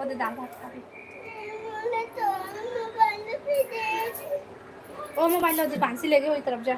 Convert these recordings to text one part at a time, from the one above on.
ওদের ডাল ভাত খাবে। ओ मोबाइल लो, पांसी लेके वही तरफ जा।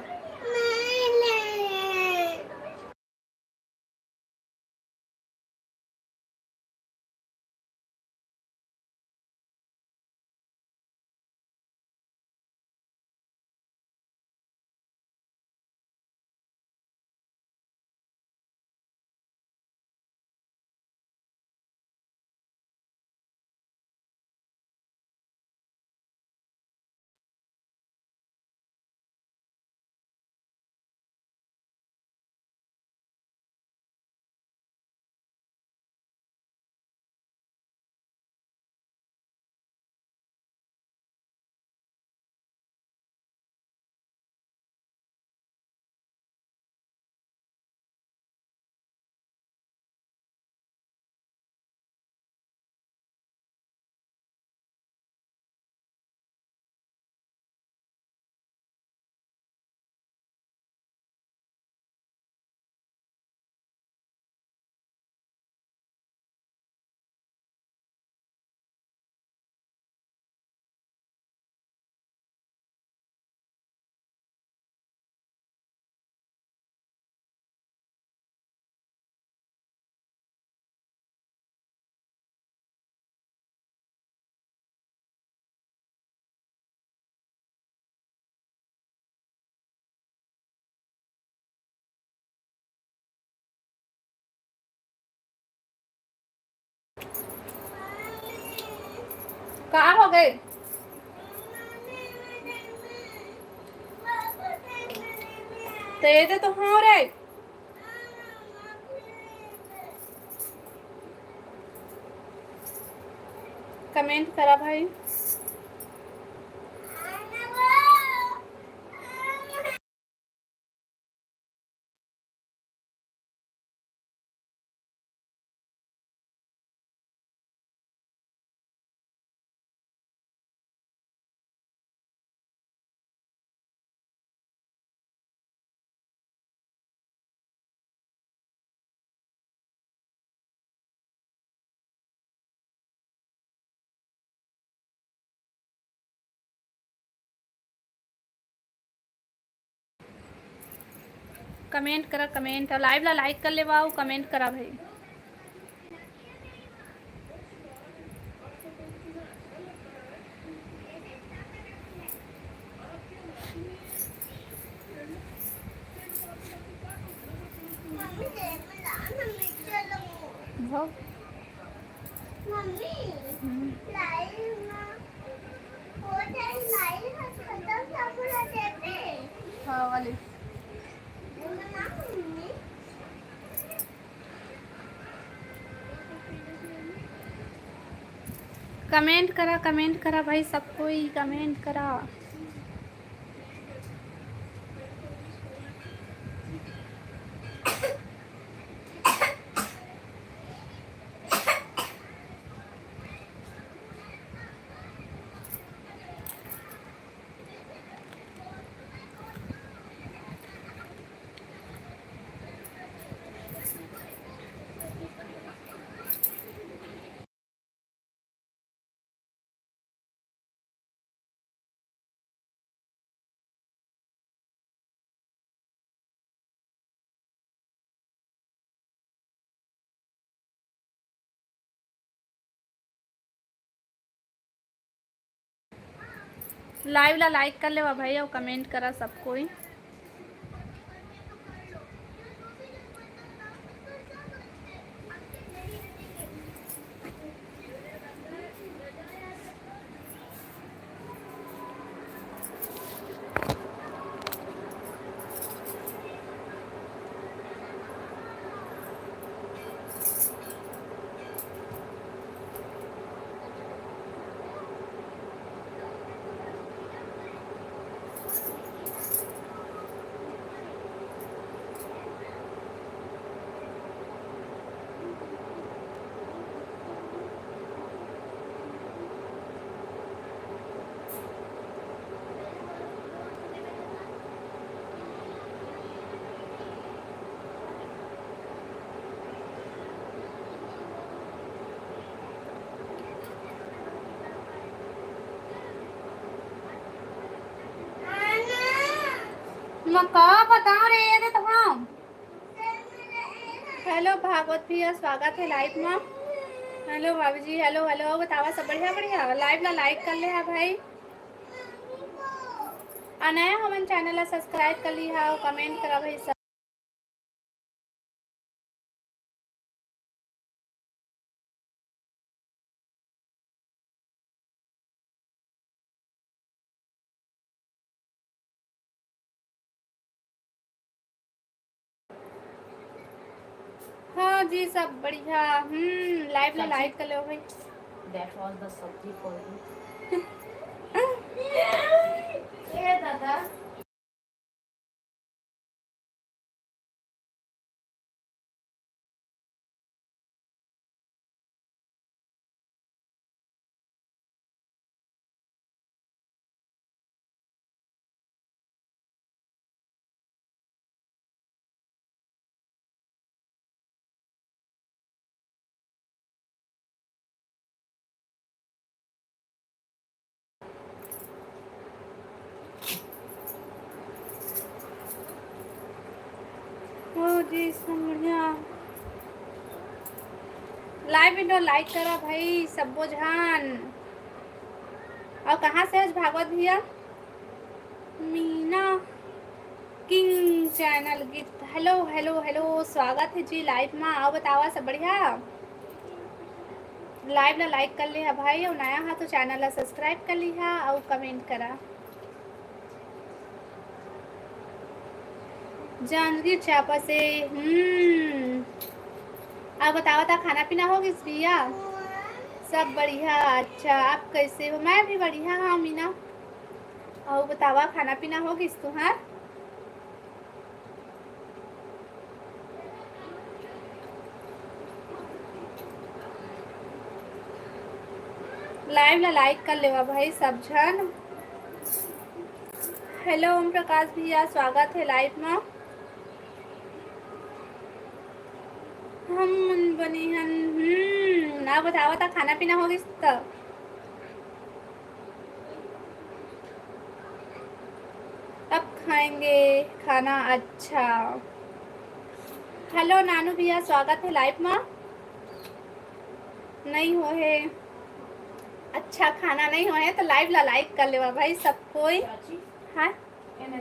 कहाँ हो गए? तेरे तो हो रे। कमेंट करा भाई। कमेंट करा, कमेंट लाइव ला लाइक कर ले वाओ, कमेंट करा भाई। हाँ वाली कमेंट करा भाई, सब कोई कमेंट करा। लाइव ला लाइक कर ले भाई और कमेंट करा सब कोई। मका बता रहे थे तो हम। हेलो भागवत भैया, स्वागत है लाइव में। हेलो भाभी जी, हेलो हेलो, बतावा सब बढ़िया बढ़िया। लाइव ला लाइक कर ले है भाई, नया हमन चैनल ला सब्सक्राइब कर ली है, कमेंट करा भाई सब। हाँ जी सब बढ़िया। लाइव ला लाइक कर लो भाई। That was the sabji for you. ये दादा जी सब बढ़िया। लाइव वीडियो लाइक करा भाई सब बुझान। और कहाँ से है भागवत भैया? मीना किंग चैनल गीत। हेलो हेलो हेलो, स्वागत है जी लाइव में। आओ बतावा सब बढ़िया। लाइव ला लाइक कर ली है भाई, और नया है तो चैनल ला सब्सक्राइब कर ली है, और कमेंट करा। जानवी चापा से। अब बताओ था खाना पीना हो किस भैया? सब बढ़िया। अच्छा आप कैसे हो? मैं भी बढ़िया। हाँ मीना, और बतावा खाना पीना हो किस तू? हाँ लाइव ला लाइक कर लेवा भाई सब जन। हेलो ओम प्रकाश भैया, स्वागत है लाइव में। हम बनी हन। आप बतावा था खाना पीना हो किस तक? अब खाएंगे खाना। अच्छा हेलो नानू भैया, स्वागत है लाइव में। नहीं हो है? अच्छा खाना नहीं हो है तो लाइव ला लाइक कर लेवा भाई सब कोई। हाँ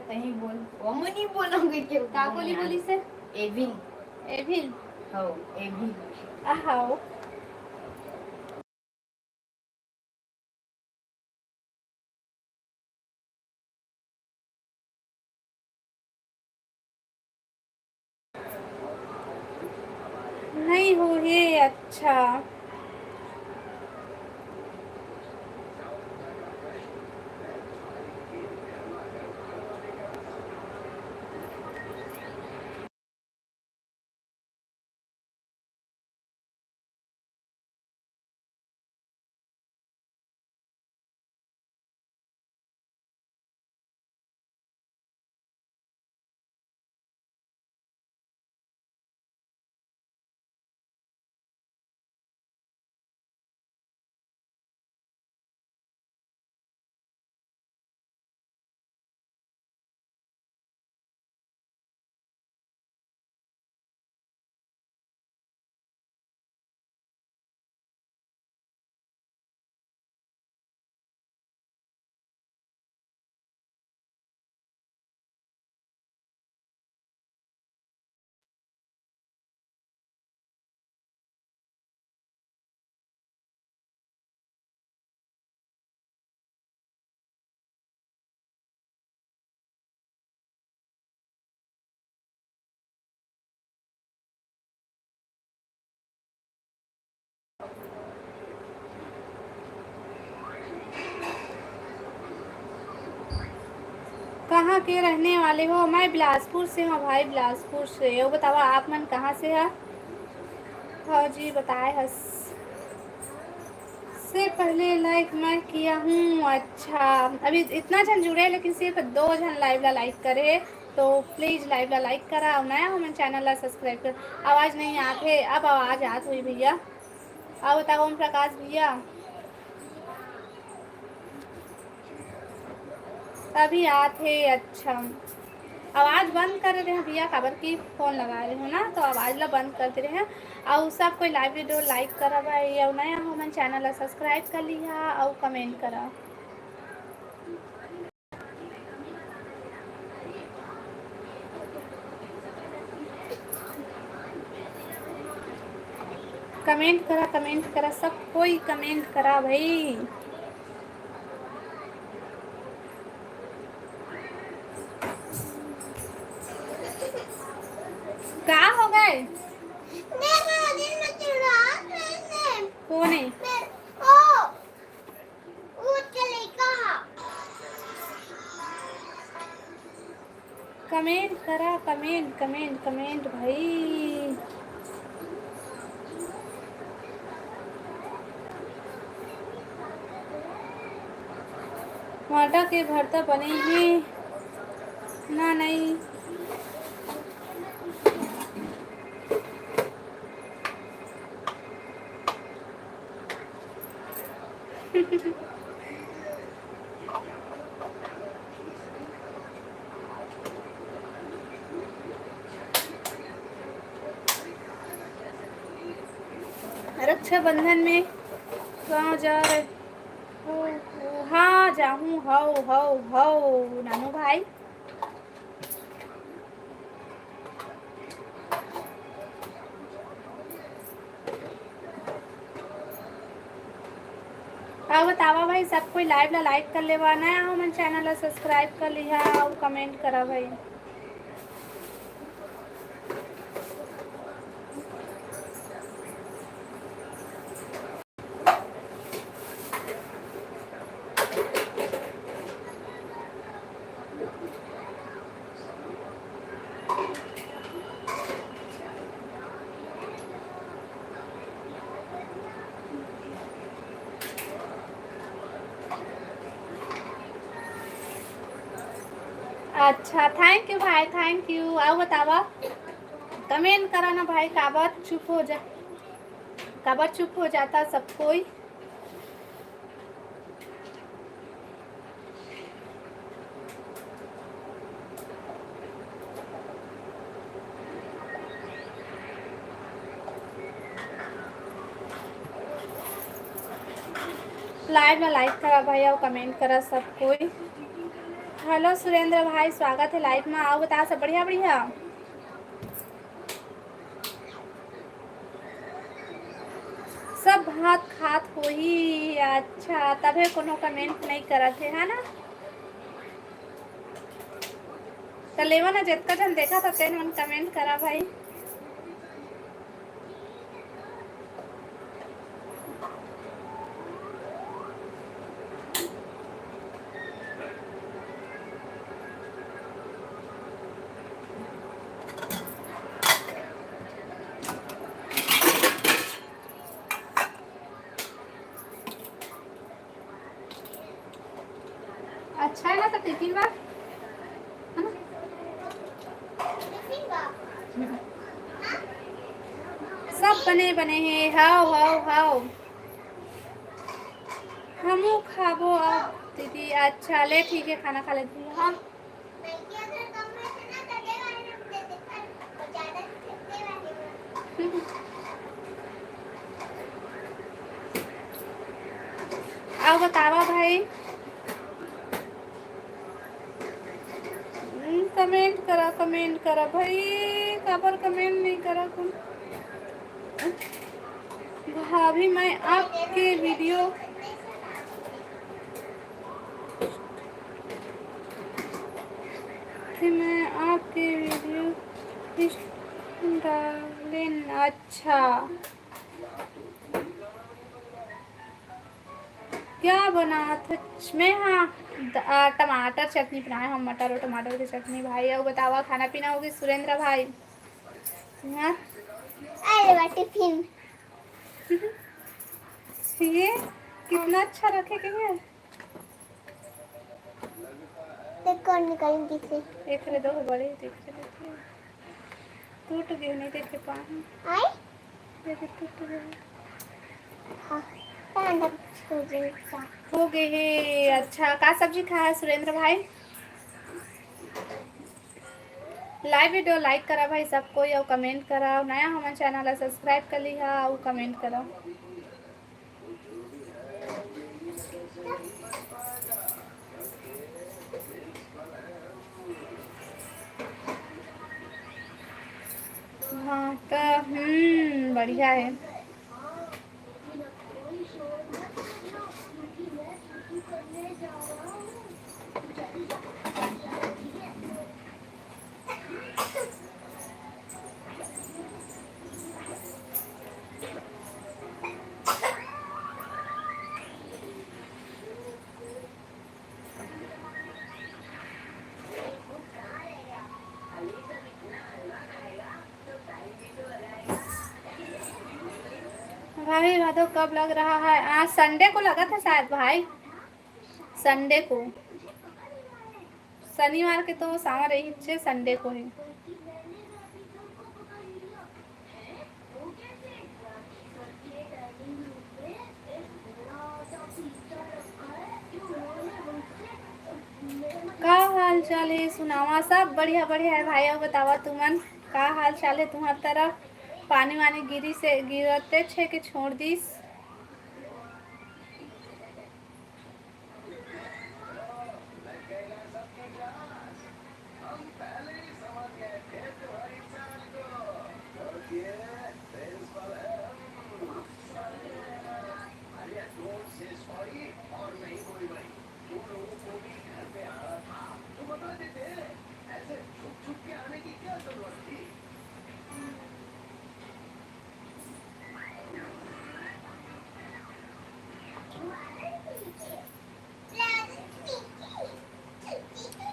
तही बोल वो नहीं बोलोगे क्यों? का बोली से? Evil evil. हो एविल। आओ नहीं हो है? अच्छा कहाँ के रहने वाले हो? मैं बिलासपुर से हूँ भाई, बिलासपुर से। वो बताओ आप मन कहाँ से है? हाँ जी बताए हस से पहले लाइक मैं किया हूँ। अच्छा अभी इतना जन जुड़े लेकिन सिर्फ 2 जन लाइव ला लाइक करे, तो प्लीज़ लाइव ला लाइक करा, और नया हमें चैनल ला सब्सक्राइब कर। आवाज़ नहीं आते? अब आवाज़ आत हुई भैया। अब बताओ ओम प्रकाश भैया, अभी आते? अच्छा आवाज़ बंद कर रहे हैं भैया, काबर की फ़ोन लगा रहे हो ना, तो आवाज़ ला बंद कर दे रहे हैं। और सब कोई लाइव वीडियो लाइक करा भाई, और नया हो मन चैनल सब्सक्राइब कर लिया और कमेंट करा। कमेंट करा सब कोई कमेंट करा भाई। क्या हो गए? कौन है? कमेंट करा, कमेंट भाई। आटा के भरता बने हैं ना? नहीं। रक्षाबंधन में कहाँ जा रहे हो? हाँ जाऊँ, हो नानू भाई। अब बतावा भाई, सब कोई लाइव ला लाइक कर लेवा, नया हो मन चैनल ला सब्सक्राइब कर लिहा और कमेंट करा भाई। अच्छा थैंक यू भाई, थैंक यू। आओ बतावा, कमेंट करा ना भाई, काबर चुप हो जाता सब कोई। लाइव में लाइक करा भाई और कमेंट करा सब कोई। हेलो सुरेंद्र भाई, स्वागत है लाइव में। आओ बता सब बढ़िया बढ़िया। सब भात खात हो ही। अच्छा तबे कोनो कमेंट नहीं करत है ना? तो लेवा ना, जितना जन देखा था तेन मन कमेंट करा भाई। अच्छा है ना, तो टिफिन बा सब बने बने हैं। हाओ हमू खाबो अब दीदी। अच्छा ले ठीक है, खाना खा लेती हूँ। हाँ आओ बतावा भाई, कमेंट करा भाई, काबर कमेंट नहीं करा तुम? भाभी मैं आपके वीडियो डालें। अच्छा क्या बना था मैं? हाँ टमाटर चटनी बनाए हम, मटर और टमाटर की चटनी भाई। और बतावा खाना पीना होगी सुरेंद्र भाई? हाँ टिफिन ये कितना अच्छा रखे के है। देखो निकालेंगे से एक रे दो बड़े देख रहे, टूट गए नहीं देखे पाए। आई देखे टूट गए। हाँ हो गए है। अच्छा का सब्जी खाया सुरेंद्र भाई? लाइव वीडियो लाइक करा भाई सब कोई और कमेंट करा। नया हमारे चैनल है सब्सक्राइब कर ली है और कमेंट करा। हाँ तो बढ़िया है। भाई भादो कब लग रहा है? आज संडे को लगा था शायद भाई, संडे को। शनिवार के तो सामा रही छे, संडे को है। का हाल चाल है सुनावा? सब बढ़िया बढ़िया है भाई। और बतावा तुमन का हाल चाल है तुम्हार तरफ? पानी वानी गिरी से गिरते छे कि छोड़ दीस?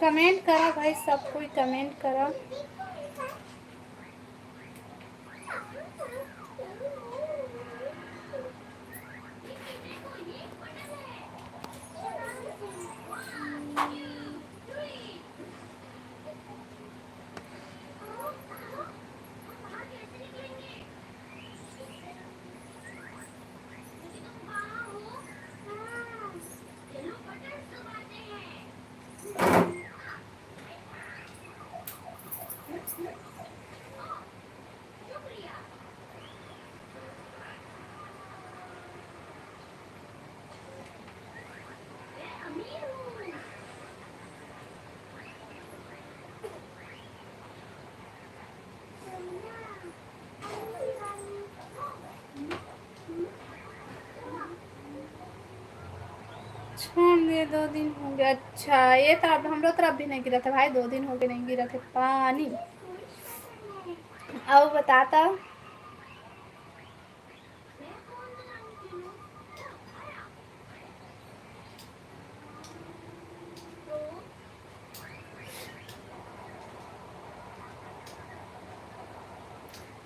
कमेंट करा भाई सब कोई कमेंट करा। छोड़ दिए 2 दिन हो गए। अच्छा ये तरफ हम लोग तरफ भी नहीं गिरा था भाई, 2 दिन हो गए नहीं गिरा था पानी। अब बताता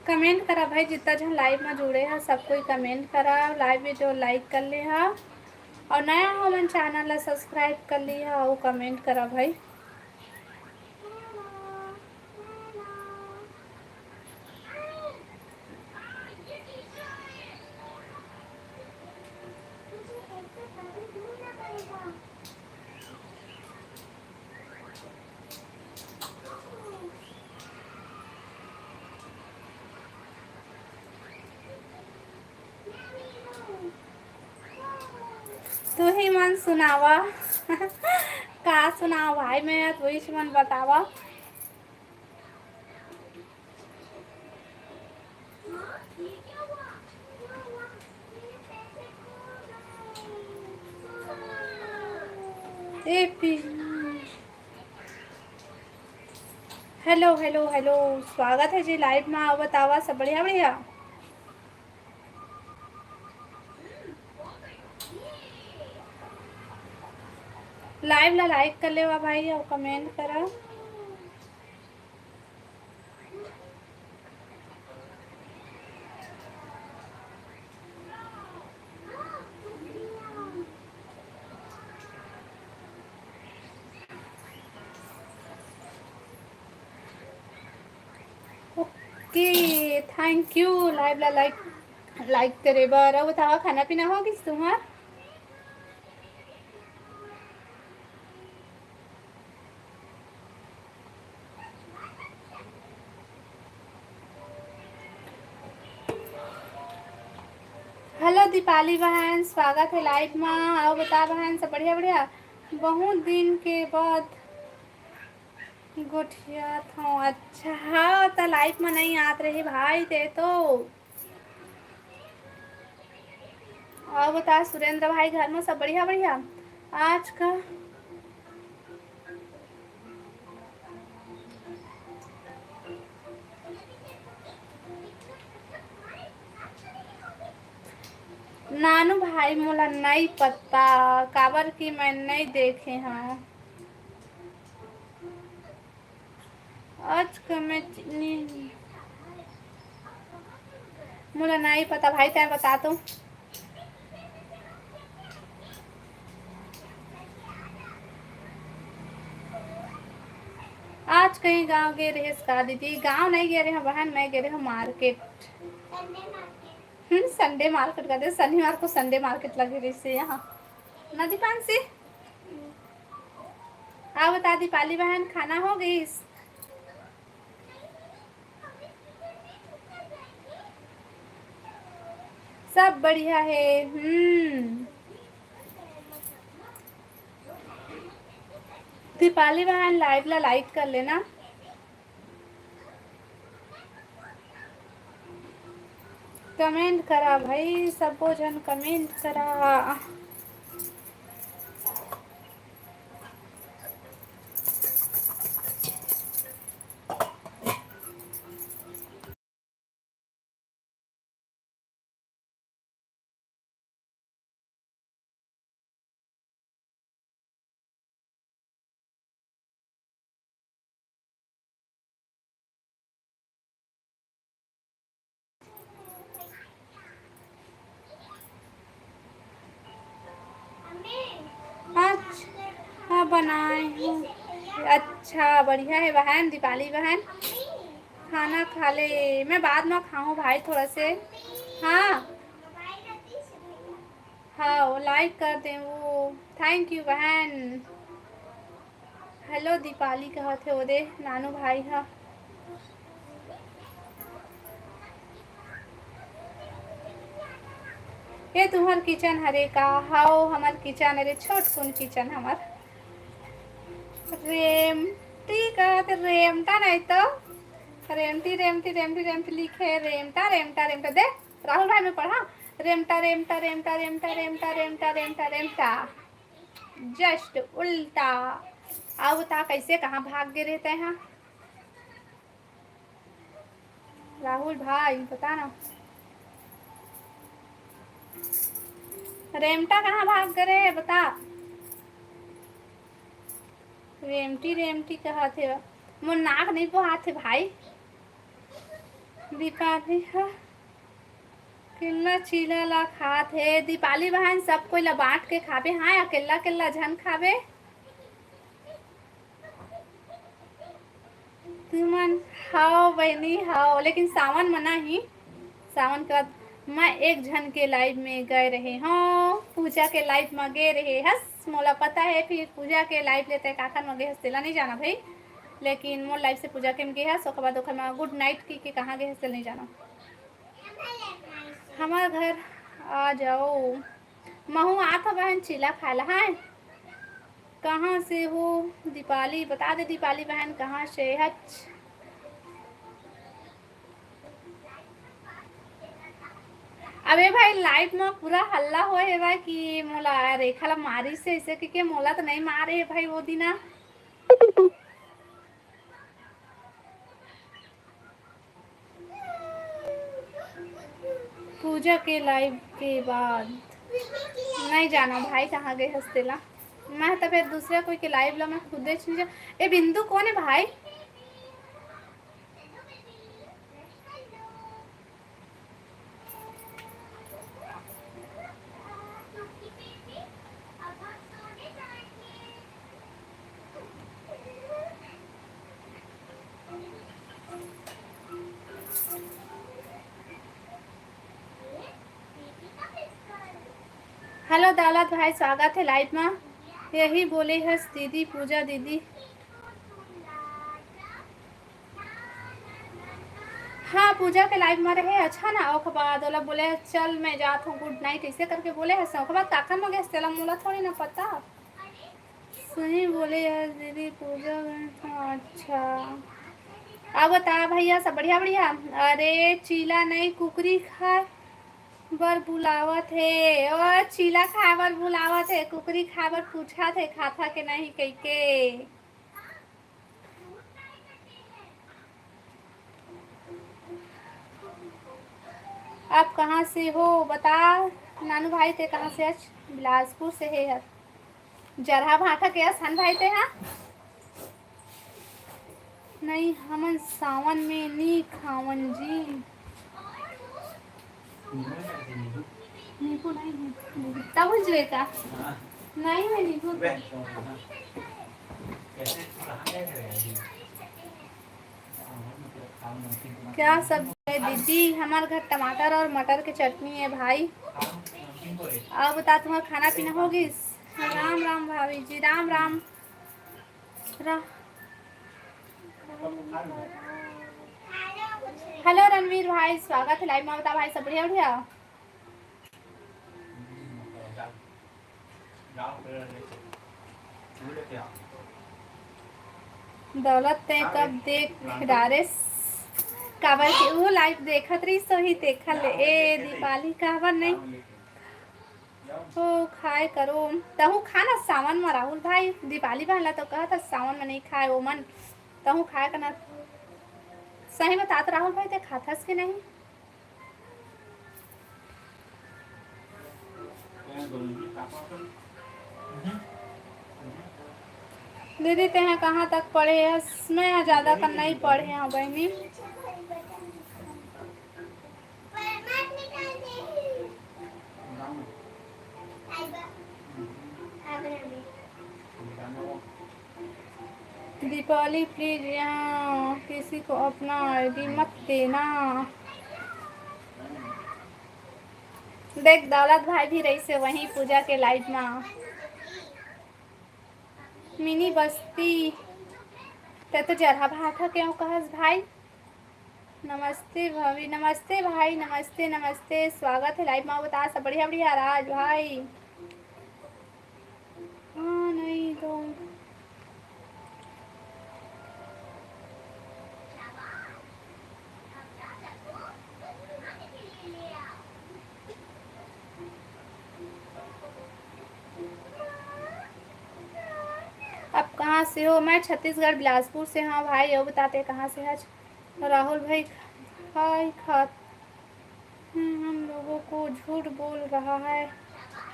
कमेंट करा भाई, जितना जन लाइव में जुड़े हैं सब कोई कमेंट करा। लाइव वीडियो लाइक कर ले हा और नया हमारे चैनल ला सब्सक्राइब कर ली है और कमेंट करा भाई। तू ही मन सुनावा का सुनाओ भाई, मैं तू ही मन बतावा। ए हेलो हेलो हेलो, स्वागत है जी लाइव में। आओ बतावा सब बढ़िया बढ़िया। लाइव ला लाइक कर ले भाई और कमेंट करा। Okay thank you. लाइव ला लाइक करे बार। और बतावा खाना पीना हो किस तुम्हार? हेलो दीपाली बहन, स्वागत है लाइव में। आओ बता बहन, सब बढ़िया बढ़िया। बहुत दिन के बाद गोठिया था। अच्छा हाँ, तो लाइव में नहीं आत रही भाई ते तो। आओ बता सुरेंद्र भाई, घर में सब बढ़िया बढ़िया। आज का नानू भाई मोला नहीं पता, काबर की मैं नहीं देखे हैं। आज का मैं मोला नहीं पता भाई, तैं बता तो। आज कहीं गांव गए रहे का दीदी? गांव नहीं गए रहे बहन, मैं गए रहे मार्केट। संडे मार्केट का, शनिवार को संडे मार्केट लगे रही से यहाँ नदी पान से। हाँ बता दीपाली बहन, खाना हो गई? सब बढ़िया है। दीपाली बहन लाइव ला लाइक कर लेना। कमेंट करा भाई, सबो जन कमेंट करा। अच्छा बनाए हूँ। अच्छा बढ़िया है बहन, दीपाली बहन खाना खा ले। मैं बाद में खाऊं भाई थोड़ा से। हाँ हाँ, वो लाइक कर दे वो। थैंक यू बहन। हेलो दीपाली कहा थे वो दे नानू भाई। हाँ ये तुम्हार किचन हरे का? हाओ हमार किचन अरे छोट सुन किचन हमार। रेमटी कहते, रेमटा नहीं तो रेमटी रेमटी रेमटी रेमटी लिखे रेमटा रेमटा रेमटा। दे राहुल भाई में पढ़ा रेमटा रेमटा रेमटा रेमटा रेमटा रेमटा रेमटा रेमटा, जस्ट उल्टा। अब बता कैसे कहाँ भाग गए रहते हैं राहुल भाई, बता ना। रेमटा कहाँ भाग गए बता। रेमटी रेमटी कहा थे, मोर नाक नहीं पोहाथे भाई। दीपाली हा किल्ला चीला ला खात है। दीपाली बहन सब कोई ला बांट के खाबे, हाँ अकेला अकेला झन खाबे। तुमन हाओ बहनी हाओ, लेकिन सावन मना ही। सावन के बाद मैं एक झन के लाइव में गए रहे हूँ, पूजा के लाइव में गए रहे हस। मोला पता है फिर पूजा के लाइव लेते काखन में गए हस तेला नहीं जाना भाई, लेकिन मोर लाइव से पूजा के में गए हस। ओकर बाद ओकर में गुड नाइट की के कहाँ गए हस तेल नहीं जाना। हमार घर आ जाओ। महू आता बहन चीला खाला है। कहाँ से हो दीपाली? बता दे दीपाली बहन कहाँ से है। अबे भाई लाइव में पूरा हल्ला हो है भाई कि मोला रेखा ला मारी से ऐसे कि मोला तो नहीं मारे है भाई वो दिना। पूजा के लाइव के बाद नहीं जाना भाई कहाँ गए हंसतेला। मैं तो फिर दूसरे कोई के लाइव ला मैं खुदे चीज। ए बिंदु कौन है भाई? हेलो दौलत भाई, स्वागत है लाइव में। यही बोले है दीदी पूजा दीदी। हाँ पूजा के लाइव में रहे अच्छा ना ओके बाद वाला बोले चल मैं जात हूँ गुड नाइट ऐसे करके बोले है ओके बाद काका में गए तेला मोला थोड़ी ना पता सही बोले यार दीदी पूजा अच्छा अब बता भैया सब बढ़िया बढ़िया। अरे चीला नहीं कुकरी खाए बर बुलावत है और चीला खाए बर बुलावत है कुकरी खाए बर पूछा थे खाता के नहीं कई के। आप कहाँ से हो बता नानू भाई थे कहाँ से आज बिलासपुर से है यार जरहा भाटा के सन भाई थे हाँ नहीं हमन सावन में नी खावन जी नींबू नहीं है तब जो का नहीं है नींबू क्या सब है दीदी हमारे घर टमाटर और मटर की चटनी है भाई। अब बता तुम्हारा खाना पीना होगी। राम राम भाभी जी राम राम हेलो रणवीर भाई स्वागत है लाइव में बता भाई सब बढ़िया बढ़िया। दौलत ते कब देख डारेस काबर के वो लाइव देखत रही सो ही देखल ए दीपाली काबर नहीं हो खाए करो तहु खाना सावन में राहुल भाई दीपाली बहला तो कहा था सावन में नहीं खाए वो मन तहु खाए करना सही बतात राहुल भाई ते खाथस के नहीं दीदी ते हैं कहाँ तक पढ़े हैं मैं ज़्यादा कर नहीं पढ़े हैं बहनी दीपावली प्लीज यहाँ किसी को अपना आईडी मत देना। देख दौलत भाई भी रही से वहीं पूजा के लाइव में मिनी बस्ती तो जरा भाटा क्यों कहस भाई। नमस्ते भाभी नमस्ते भाई नमस्ते नमस्ते स्वागत है लाइव में बता सब बढ़िया बढ़िया राज भाई हाँ नहीं तो अब कहाँ से हो। मैं छत्तीसगढ़ बिलासपुर से हाँ भाई अब बताते कहाँ से आज राहुल भाई हाय खात हम लोगों को झूठ बोल रहा है।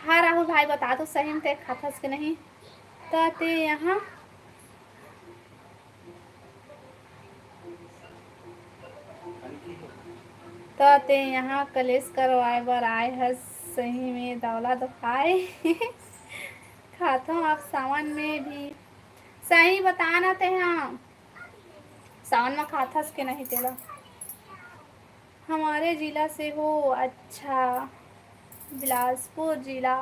हाँ राहुल भाई बता दो सही में खाथस के नहीं ताते यहाँ ताते यहाँ कलेश करवाए बर आए है सही में दौलत खाए खातो आप सावन में भी सही बताना थे हाँ सावन में खाथस के नहीं तेरा हमारे जिला से हो अच्छा बिलासपुर जिला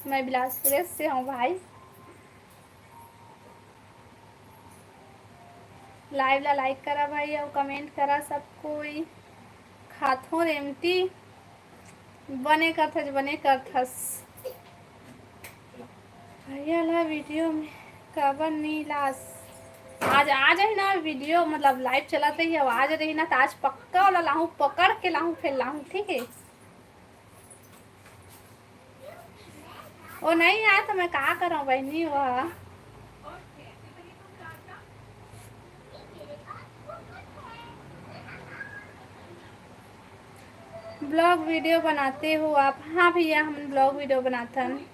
मैं बिलासपुर से हूँ भाई लाइव ला लाइक करा भाई और कमेंट करा सब कोई खाथों रेमती बने करथस भैया ला वीडियो में काबर नी लास आज ही ना वीडियो मतलब लाइव चलाते ही आवाज रही ना तो आज पक्का वाला लाहूँ पकड़ के लाहूँ फिर लाहूँ ठीक है। वो नहीं आया तो मैं कहा कर रहा हूँ बहनी वह ब्लॉग वीडियो बनाते हो आप। हाँ भैया हम ब्लॉग वीडियो बनाते हैं।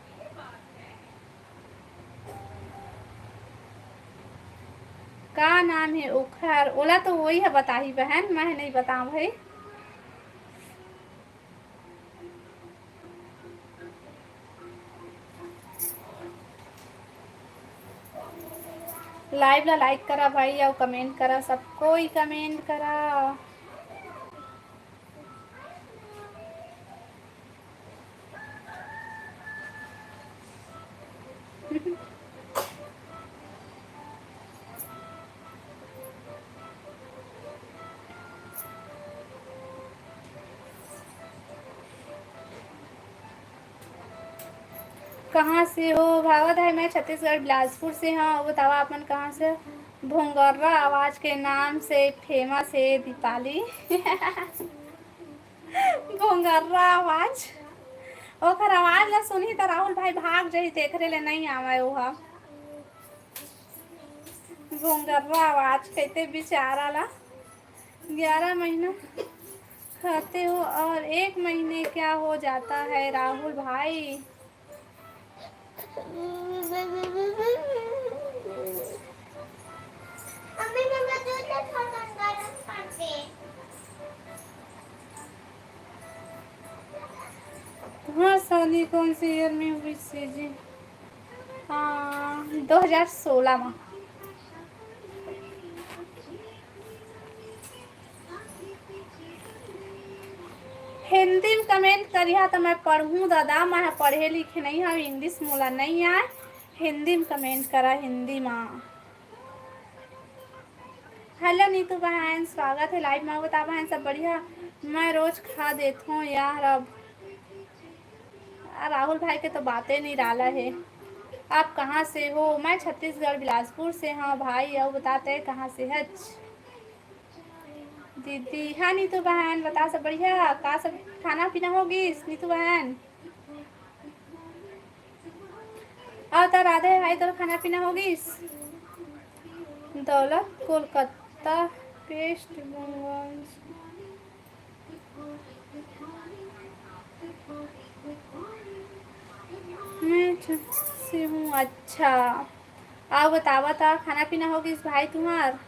का नाम है उखर ओला तो वही है बता ही बहन मैं नहीं बताऊँ भाई लाइव ला लाइक करा भाई और कमेंट करा सब कोई कमेंट करा कहाँ से हो? भागवत है, मैं छत्तीसगढ़ बिलासपुर से हाँ। बताओ आपन कहाँ से? भोंगर्रा आवाज के नाम से फेमस है दीपाली। भोंगर्रा आवाज, ओकर आवाज ला सुनी त राहुल भाई भाग जाई, देखरे ले नहीं आवे ओहा। भोंगर्रा आवाज कहते बेचारा ला। 11 महीना खाते हो और 1 महीने क्या हो जाता है राहुल भाई? मम्मी मम्मा दूध थोड़ा गरम कर दे। हाँ, शादी कौन से ईयर में हुई थी जी? हाँ, 2016 में। हिंदी में कमेंट करिया तो मैं पढ़ूँ दादा, मैं पढ़े लिखे नहीं हूँ, इंग्लिश मोला नहीं आए। हिंदी में कमेंट करा, हिंदी में। हेलो नीतू बहन, स्वागत है लाइव में। बता बहन सब बढ़िया? मैं रोज खा देता हूँ यार। अब राहुल भाई के तो बातें नहीं डाला है। आप कहाँ से हो? मैं छत्तीसगढ़ बिलासपुर से हाँ भाई। अब बताते हैं कहाँ से है दीदी? हाँ नीतू बहन बता सब बढ़िया? का सब खाना पीना होगी नीतू बहन? और तो राधे भाई तो खाना पीना होगी? दौलत कोलकाता वेस्ट बंगाल मैं से हूँ। अच्छा, आओ बतावा था खाना पीना होगी भाई तुम्हार?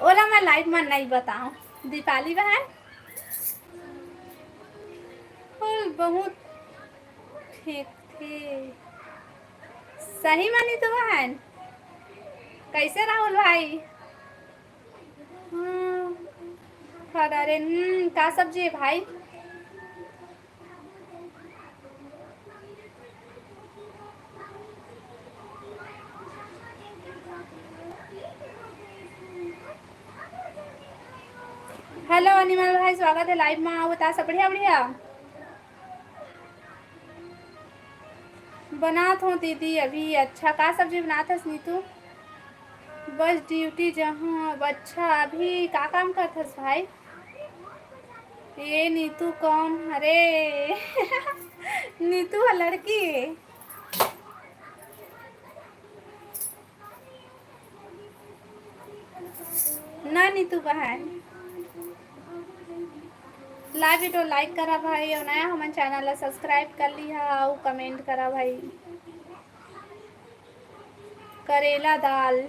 ओला मैं लाइव में नहीं बताऊं दीपाली बहन। फूल बहुत ठीक थे। सही मानी तो बहन? कैसे राहुल भाई? हाँ, अरे का सब्जी है भाई? हेलो अनिमल भाई, स्वागत है लाइव में। आओ बता सब बढ़िया बढ़िया? बनात हूँ दीदी अभी। अच्छा, का सब्जी बनात है नीतू? बस ड्यूटी जहाँ। अच्छा, अभी का काम करथस भाई? ये नीतू कौन? अरे नीतू है लड़की है। ना नीतू बहन। लाइव वीडियो लाइक करा भाई और नया हमारे चैनल ला सब्सक्राइब कर लिया और कमेंट करा भाई। करेला दाल।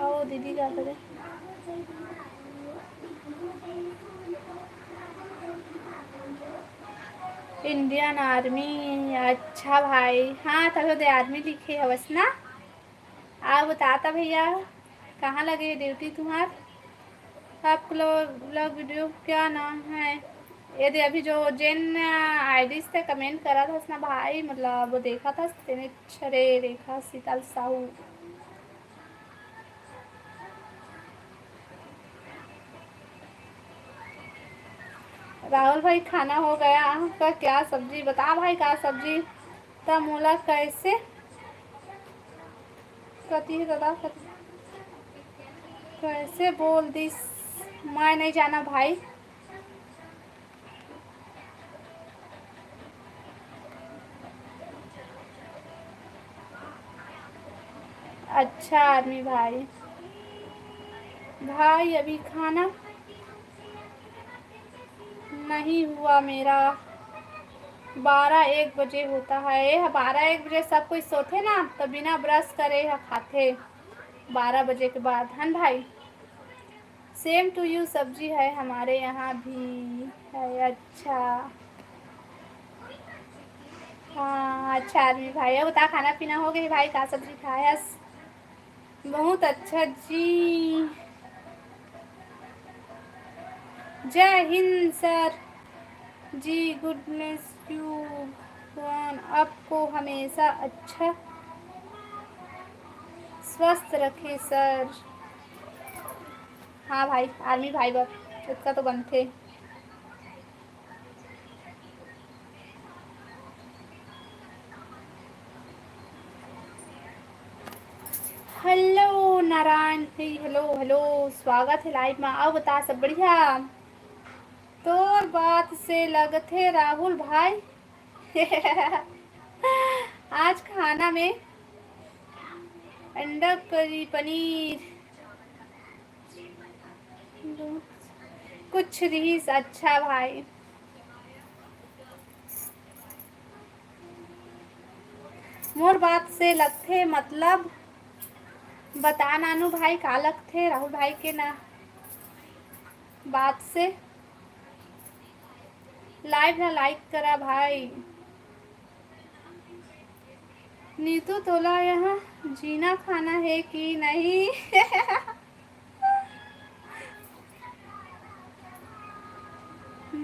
ओ दीदी क्या करे? Indian army. अच्छा भाई, हाँ तभी तो आर्मी लिखे है बस ना। आप बताता भैया कहाँ लगे ड्यूटी तुम्हार? आप लोग वीडियो क्या नाम है? यदि अभी जो जेन आईडी से कमेंट करा था ना भाई, मतलब वो देखा था तेने छरे रेखा शीतल साहू। राहुल भाई खाना हो गया आपका? क्या सब्जी बता भाई, का सब्जी तमोला कैसे कती है दादा? कैसे बोल दिस? मैं नहीं जाना भाई। अच्छा आदमी भाई। भाई अभी खाना नहीं हुआ मेरा। 12-1 बजे होता है। 12-1 बजे सब कोई सोते ना तो बिना ब्रश करे खाते 12 बजे के बाद। हन भाई? Same to you. सब्जी है हमारे यहाँ भी है। अच्छा हाँ, अच्छा आदमी भाई। अब बता खाना पीना हो गई भाई? का सब्जी खाया? बहुत अच्छा जी। जय हिंद सर जी। गुडनेस यू वन आपको हमेशा अच्छा स्वस्थ रखे सर। हाँ भाई, आर्मी भाई बन, इसका तो बनते। हेलो नारायण, हेलो हेलो, स्वागत है लाइव में। आओ बता, सब बढ़िया? तोर बात से लगते राहुल भाई। आज खाना में अंडा करी पनीर कुछ रीस। अच्छा भाई, मोर बात से लगते मतलब बता नानू भाई का लगते राहुल भाई के ना बात से। लाइव ना लाइक करा भाई। नीतू तोला यहाँ जीना खाना है कि नहीं?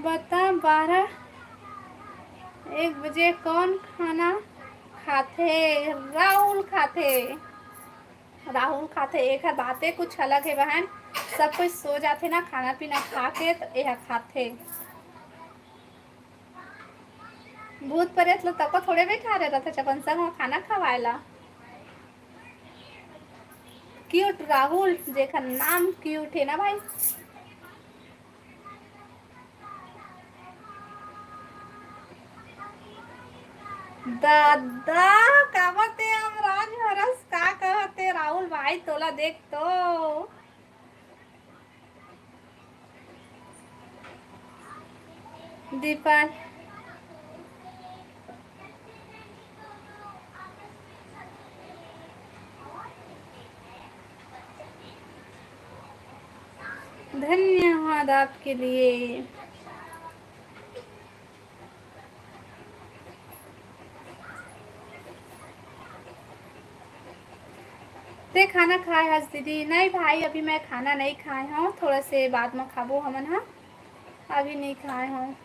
बता, 12-1 बजे कौन खाना खाते? राहुल खाते, राहुल खाते। एक बातें कुछ अलग है बहन, सब कुछ सो जाते ना खाना पीना खा के, तो यह खाते। भूत प्रेत लोग तब थोड़े भी खा रहे थे चपन संग में खाना खवाएला। क्यूट राहुल, देखा नाम क्यूट है ना भाई। दादा का कहते हम राज हरस का कहते राहुल भाई तोला देख तो। दीपन धन्यवाद आपके लिए। ते खाना खाए हस दीदी? नहीं भाई, अभी मैं खाना नहीं खाए हूँ, थोड़ा से बाद में खाबो हमन। हाँ, अभी नहीं खाए हूँ।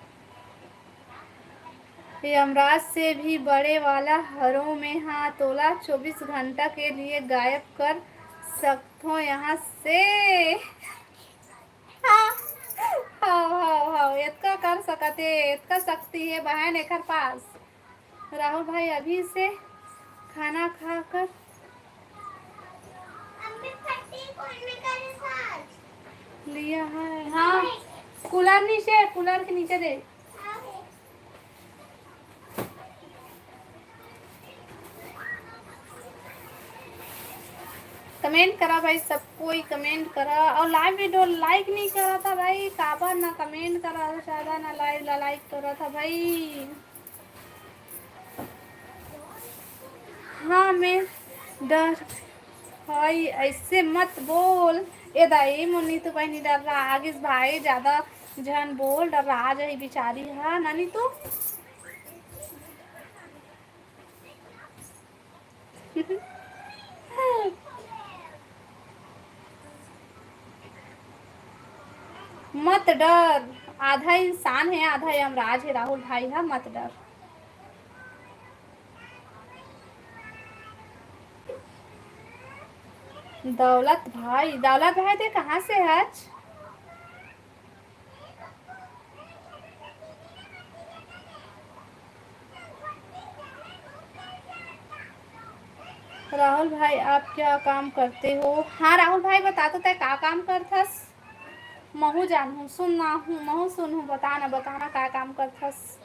यमराज से भी बड़े वाला हरों में हाँ तोला 24 घंटा के लिए गायब कर सकते यहाँ से। हाँ हाँ हाँ हाँ, इतना कर सकते, इतना शक्ति है बहन एक पास। राहुल भाई अभी से खाना खाकर अम्मी फटी खोलने का रिसार्च लिया है। हाँ, कूलर नीचे, कूलर के नीचे दे। कमेंट करा भाई, सब कोई कमेंट करा। और लाइव वीडियो लाइक नहीं करा था भाई, काबर ना कमेंट करा था, ज्यादा ना लाइव लाइक करा था भाई। हाँ मैं डर भाई, ऐसे मत बोल। ए दाई मुन्नी तो भाई नहीं डर रहा आगे भाई, ज्यादा जहन बोल, डर रहा जाए बेचारी। हाँ नानी तू मत डर, आधा इंसान है आधा यमराज है राहुल भाई। हाँ मत डर। दौलत भाई, दौलत भाई ते कहाँ से है? राहुल भाई आप क्या काम करते हो? हाँ राहुल भाई बता तो तय का काम करथस? महू जानू सुनना हूँ, महू सुनू, बताना बताना का काम करथस?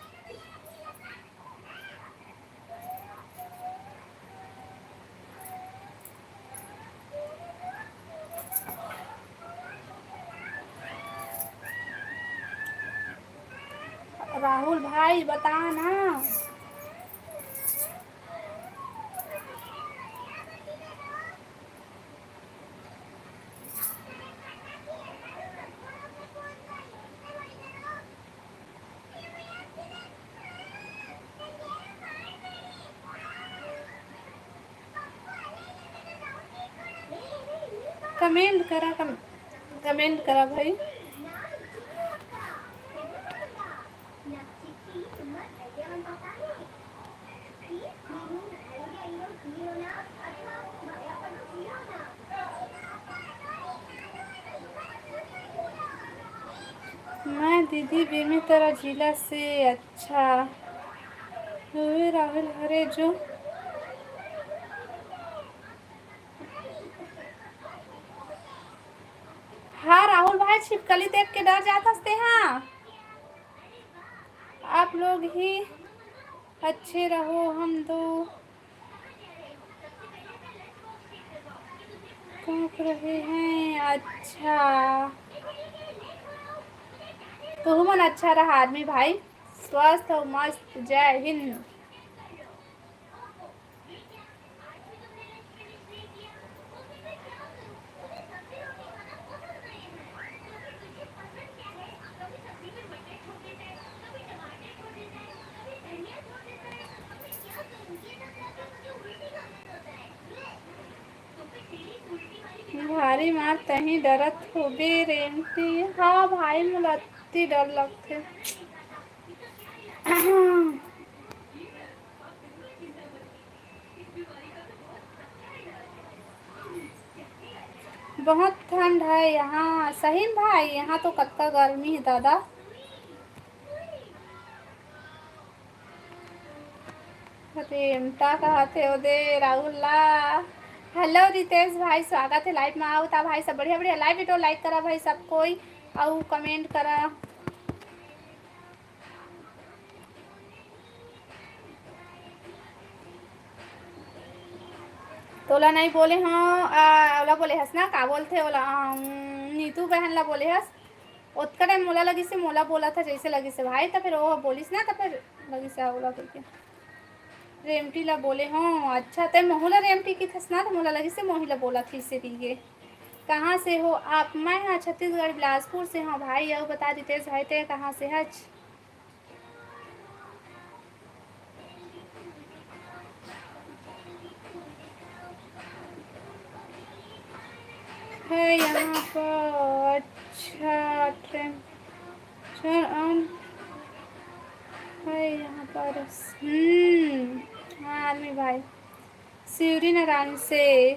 राहुल भाई बता ना। कमेंट करा, कमेंट करा भाई। दीदी बेमेतरा जिला से। अच्छा राहुल हरे जो हाँ राहुल भाई छिपकली देख के डर जाते हंसते हाँ। आप लोग ही अच्छे रहो, हम दो कूक रहे हैं। अच्छा तो मन अच्छा रहा आदमी भाई, स्वस्थ हो मस्त। जय हिंद। भारी मार तही डरत हो बे रेमती। हाँ भाई मोला अति डर लगते। बहुत ठंड है यहाँ। सही भाई यहाँ तो कत्ता गर्मी है दादा। रेमता कहते हो दे राहुला। हेलो रितेश भाई स्वागत है लाइव में। आओ ता भाई सब बढ़िया बढ़िया लाइव वीडियो लाइक करा भाई सब कोई, आओ कमेंट करा। तोला नहीं बोले हाँ ओला बोले हस ना का बोलते ओला नीतू बहन ला बोले हस। उतका टाइम मोला लगी से मोला बोला था जैसे लगी से भाई, तो फिर वो बोलिस ना तो फिर लगी से ओला करके रेमटी ला बोले हाँ। अच्छा ते मोहला रेमटी की थस ना तो मोला लगी से मोहिला बोला थी से दी। कहाँ से हो आप? मैं हाँ छत्तीसगढ़ बिलासपुर से। हाँ भाई अब बता देते भाई ते कहाँ से हज? है यहाँ पर। अच्छा ट्रेन है यहाँ पर। हाँ आदमी भाई शिवरी नारायण से।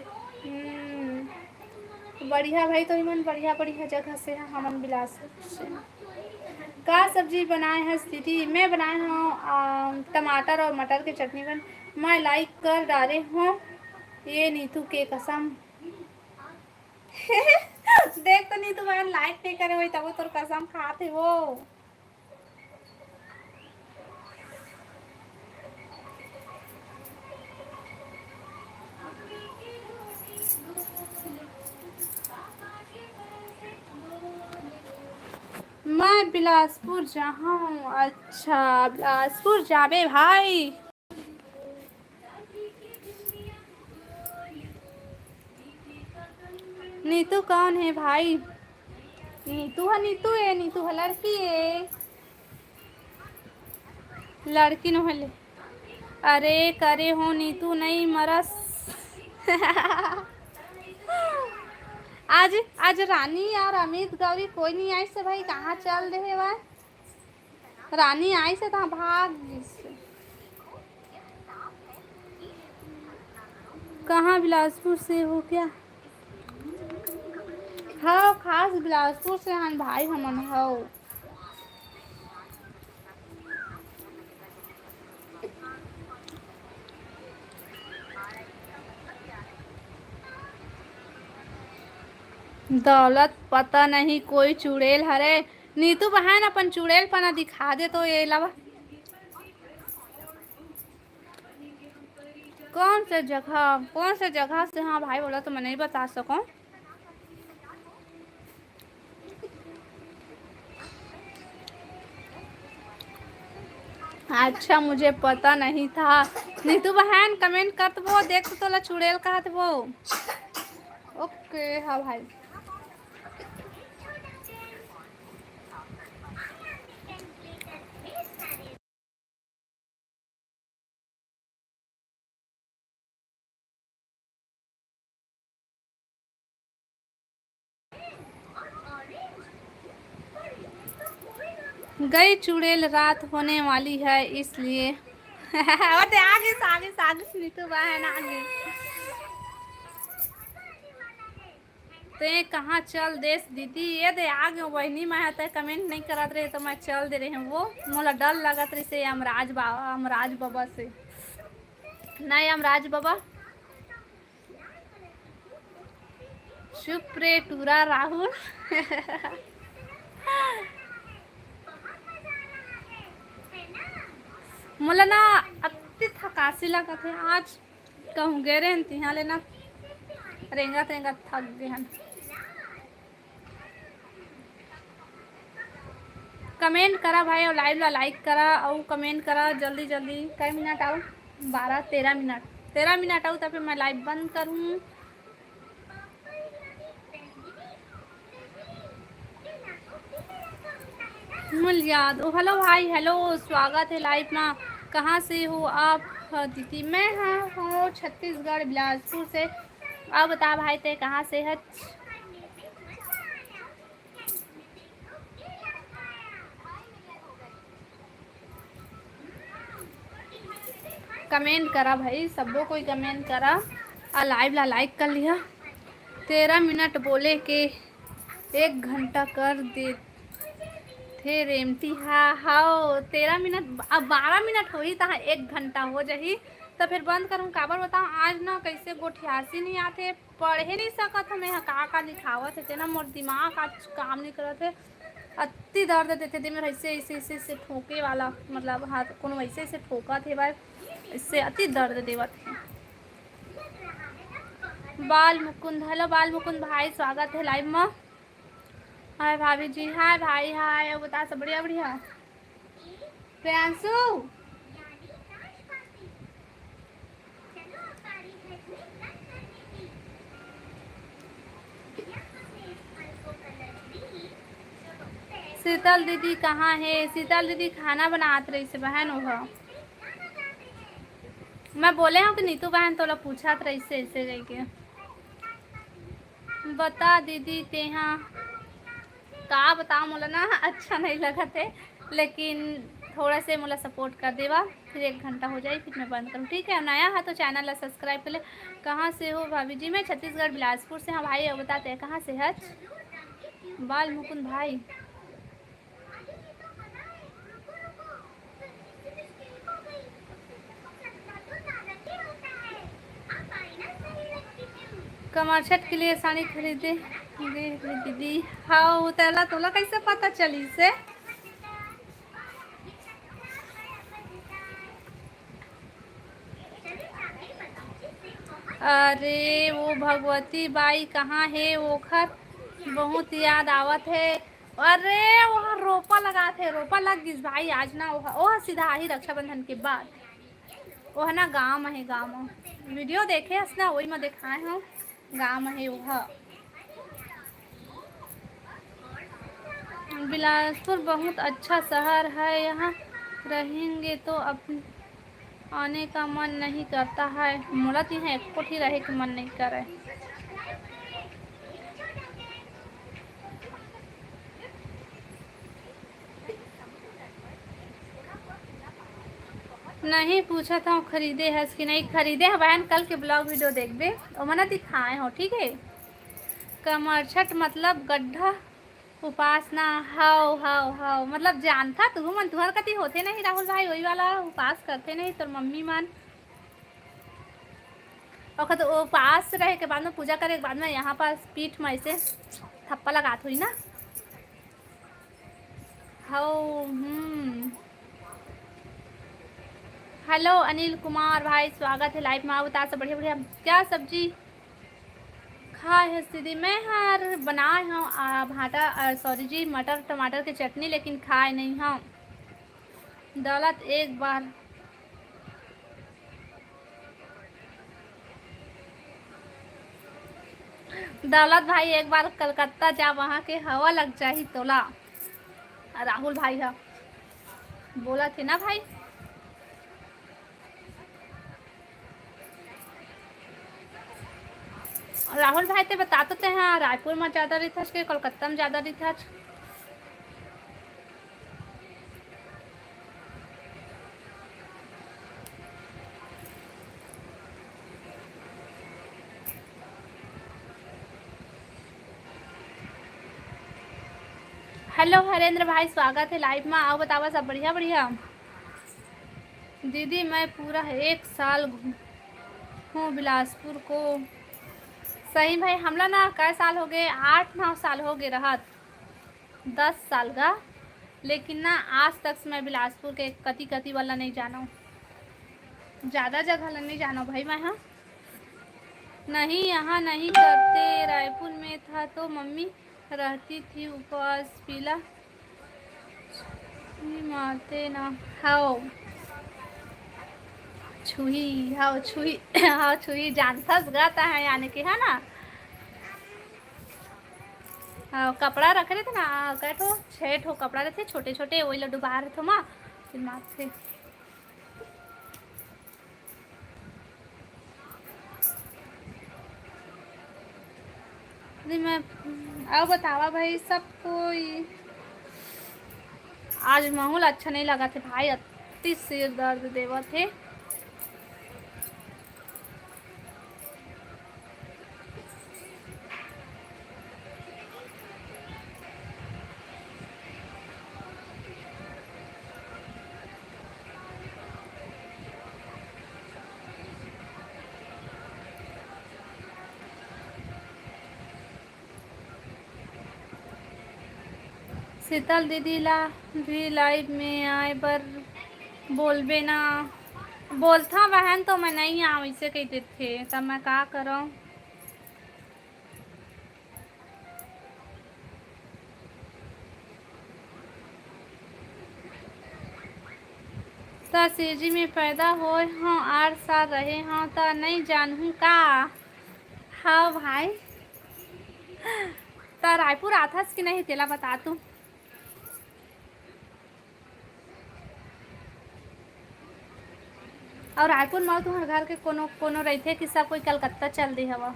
बढ़िया भाई तो इमन बढ़िया बढ़िया जगह से है हमन बिलासपुर से। का सब्जी बनाए हैं दीदी? मैं बनाए हूँ टमाटर और मटर की चटनी बन। मैं लाइक कर डाले हूँ ये नीतू के कसम। देख तो नीतू बहन लाइक नहीं करे हुई तब वो तोर कसम खाते वो। मैं बिलासपुर जहाँ हूँ। अच्छा बिलासपुर जाबे भाई। नीतू कौन है भाई? नीतू है, नीतू है, नीतू है लड़की है, लड़की न है। अरे करे हो नीतू नहीं मरस। आज आज रानी यार अमित गौरी कोई नहीं आई से भाई, कहाँ चल रहे वह? रानी आई से तो भाग से। कहाँ बिलासपुर से हो क्या? हाँ खास बिलासपुर से हम भाई हमन हो। दौलत पता नहीं कोई चुड़ैल हरे। नीतू बहन अपन चुड़ैल पना दिखा दे तो ये लवा। कौन से जगह से? हाँ भाई बोला तो मैं नहीं बता सकूं। अच्छा मुझे पता नहीं था। नीतू बहन कमेंट कर तो वो देख तो ला चुड़ैल कहा तो वो। ओके हाँ भाई। गई चुड़ैल रात होने वाली है इसलिए। और आगे नीतू बहन आगे। ते कहाँ चल देश दीदी ये दे आ गए वही मैं है कमेंट नहीं करत रहे तो मैं चल दे रहे हैं वो मोला डर लगत रही से अमराज बाबा से नहीं अमराज बाबा चुप रे टूरा राहुल मोला ना अति थकासी लगा थे आज कहूँ गे रे तिहा लेना रेंगत रेंगत थक गए हैं। कमेंट करा भाई और लाइव ला लाइक करा और कमेंट करा जल्दी जल्दी कई मिनट आओ 13 मिनट आओ तो फिर मैं लाइव बंद करूँ। मिल याद ओ हेलो भाई हेलो स्वागत है लाइव में। कहाँ से हो आप दीदी? मैं हूँ छत्तीसगढ़ बिलासपुर से। अब बता भाई ते कहाँ से है? कमेंट करा भाई सबको कोई कमेंट करा और लाइव ला लाइक कर लिया। 13 मिनट बोले के 1 घंटा कर दे थे रेमती हाँ 13 मिनट अब 12 मिनट हो ही तो 1 घंटा हो जाही तो फिर बंद करूँ काबर बताऊँ। आज ना कैसे गोठियासी नहीं आते पढ़े नहीं सकत हमें का लिखावत थे ना मोर दिमाग आज काम नहीं करत है। अति दर्द देते थे मेरे ऐसे ऐसे ऐसे ऐसे ठोके वाला मतलब हाथ को वैसे ऐसे ठोका थे भाई इससे अति दर्द देवत है। बाल मुकुंद हेलो बाल मुकुंद भाई स्वागत है लाइव में। हाय भाभी जी हाय भाई हाय बता सब बढ़िया बढ़िया। प्रियांशु शीतल दीदी कहाँ है? शीतल दीदी खाना बनात रही से बहन हो मैं बोले हूँ कि नीतू बहन तो पूछा रही से ऐसे रह के बता दीदी तेहा का बताओ मोला ना अच्छा नहीं लगा थे लेकिन थोड़ा से मोला सपोर्ट कर देवा फिर 1 घंटा हो जाए फिर मैं बंद करूँ ठीक है। नया है तो चैनल ला सब्सक्राइब कर ले। कहाँ से हो भाभी जी? मैं छत्तीसगढ़ बिलासपुर से। हाँ भाई अब बताते हैं कहाँ से है बाल मुकुंद भाई? कमर छठ के लिए साड़ी खरीदे दीदी हाँ तेला तोला कैसे पता चली से? अरे वो भगवती बाई कहाँ है? वो घर बहुत याद आवत है। अरे वहाँ रोपा लगा थे रोपा लग गई भाई आज ना वो सीधा ही रक्षाबंधन के बाद वो है ना गाँव में है गाँव में वीडियो देखे हस ना वही में दिखाए हूँ गाँव में है वह। बिलासपुर बहुत अच्छा शहर है यहाँ रहेंगे तो अपने आने का मन नहीं करता है। मोला तो यहाँ एक कोठी रहे के मन नहीं करे। नहीं पूछा था खरीदे है कि नहीं खरीदे है बहन कल के ब्लॉग वीडियो देख बे और मना दिखाए हो ठीक है। कमर छठ मतलब गड्ढा उपासना हाउ हाउ हाउ मतलब जानता तू मन तुहर कति होते नहीं राहुल भाई वही वाला उपास करते नहीं तो मम्मी मन और तो उपास रहे के बाद में पूजा करे के बाद में यहाँ पर पीठ में ऐसे थप्पा लगात हुई ना हाउ हेलो अनिल कुमार भाई स्वागत है लाइव में। बता सब बढ़िया बढ़िया क्या सब्जी खाए है दीदी? मैं हर बनाए हूँ भाटा सॉरी जी मटर टमाटर की चटनी लेकिन खाए नहीं हूँ। दौलत एक बार दौलत भाई एक बार कलकत्ता जा वहाँ के हवा लग जाही तोला। राहुल भाई है बोला थे ना भाई। राहुल भाई ते बता तो हैं रायपुर में ज़्यादा रही था कि कोलकाता में ज़्यादा रही था? हेलो हरेंद्र भाई, स्वागत है लाइव में। आओ बतावा, सब बढ़िया बढ़िया। दीदी मैं पूरा 1 साल हूँ बिलासपुर को। सही भाई, हमला ना कै साल हो गए, 8-9 साल हो गए, रहत 10 साल का। लेकिन ना आज तक मैं बिलासपुर के कति कति वाला नहीं जाना, ज़्यादा जगह नहीं जाना भाई मैं। हाँ नहीं, यहाँ नहीं करते, रायपुर में था तो मम्मी रहती थी, उपवास पीला मारते ना। हाँ छुई, हाँ छुई हाँ छुई जानथस गाता है यानी कि, है ना। हाँ कपड़ा रख रहे थे ना, कै ठो 6 ठो कपड़ा रहते छोटे छोटे, वही लड्डू बाहर थे माँ, फिर मारते। मैं अब बतावा भाई सब कोई। आज माहौल अच्छा नहीं लगा थे भाई, अति सिर दर्द देवा थे। शीतल दीदी ला भी लाइव में आए पर बोलबे ना। बोलता बहन तो मैं नहीं आऊँ, इसे कहते थे, तब मैं क्या करूँ। तो सीजी में पैदा होए हाँ, 8 साल रहे हाँ, तो नहीं जानूँ का। हाँ भाई, तो रायपुर आथस कि नहीं तेला बता तू। और रायपुर में तुम्हारे घर के कोनो कोनो रहते कि सब कोई कलकत्ता चल दी हवा।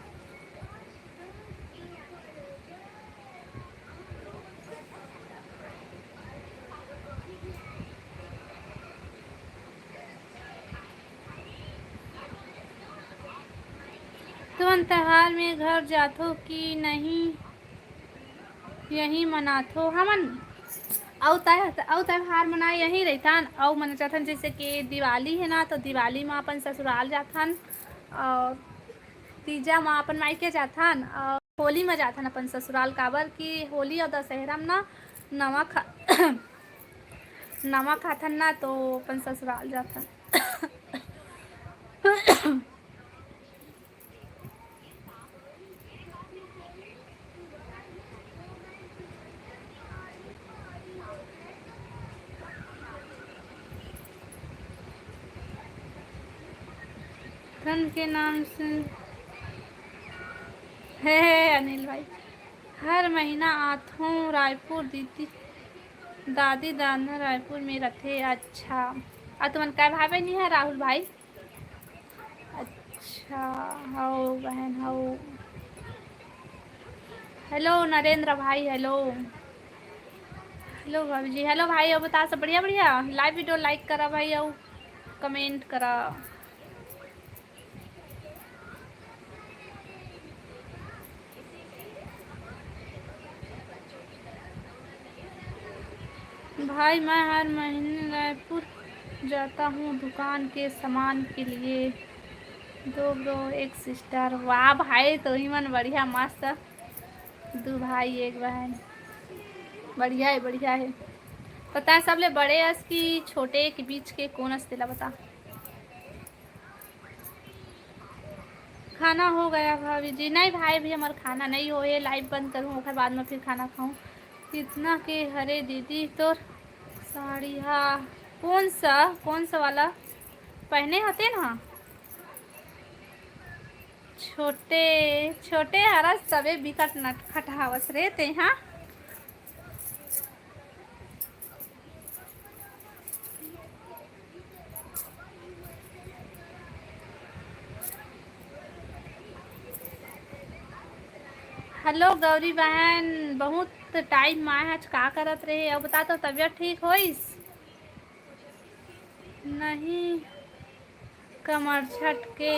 तुम त्योहार में घर जाथो कि नहीं, यही मनाथो हमन। औ त्योहार मना यहीं रहथन, औ मना जाथन जैसे कि दिवाली है ना, तो दिवाली में अपन ससुराल जाथन, और तीजा में अपन मायके जाथन, और होली में जाथन अपन ससुराल। काबर कि होली और दशहरा में ना नवा खा नवा खाथन ना, तो अपन ससुराल जाथन। धन के नाम से है अनिल भाई, हर महीना आथों रायपुर, दीदी दादी दादा रायपुर में रथे। अच्छा, और तुमन क्या भाई बहन है राहुल भाई। अच्छा हो बहन हो। हेलो नरेंद्र भाई, हेलो हेलो भाभी जी, हेलो भाई। और बता सब बढ़िया बढ़िया। लाइव वीडियो लाइक करा भाई, और कमेंट करा। भाई मैं हर महीने रायपुर जाता हूँ दुकान के सामान के लिए। 2 ब्रो 1 सिस्टर। वाह भाई, तो ही मन बढ़िया मस्त। 2 भाई 1 बहन, बढ़िया है बढ़िया है। पता है सबले बड़े अस की छोटे के बीच के कौन अस्तेला बता। खाना हो गया भाभी जी। नहीं भाई भी हमारा खाना नहीं हो, ये लाइव बंद करूँ फिर बाद में फिर खाना खाऊँ। कितना के हरे दीदी तो साड़ी। हाँ कौन सा वाला पहने होते ना, छोटे छोटे हरा सबे बिकट नटखट हवस रहते। हाँ हेलो गौरी बहन, बहुत टाइम आए आज का करत रहे। अब बता तो तबीयत ठीक होइस नहीं, कमर छटके।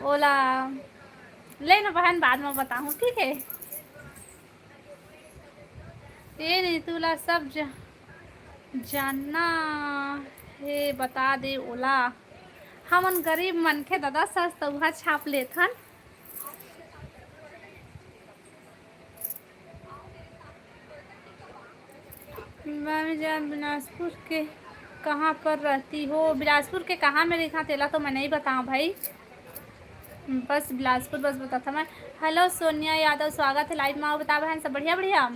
ओला ले ना बहन, बाद में बताऊँ, ठीक है। ये नहीं तुला सब जानना है, बता दे ओला। हमन गरीब मन के दादा सस तउहा छाप लेथन। मैं जान बिलासपुर के कहाँ पर रहती हो? बिलासपुर के कहाँ में लिखा तेला तो मैं नहीं बताऊँ भाई, बस बिलासपुर बस बता था मैं। हेलो सोनिया यादव, स्वागत है लाइव में। बता बहन सब बढ़िया बढ़िया।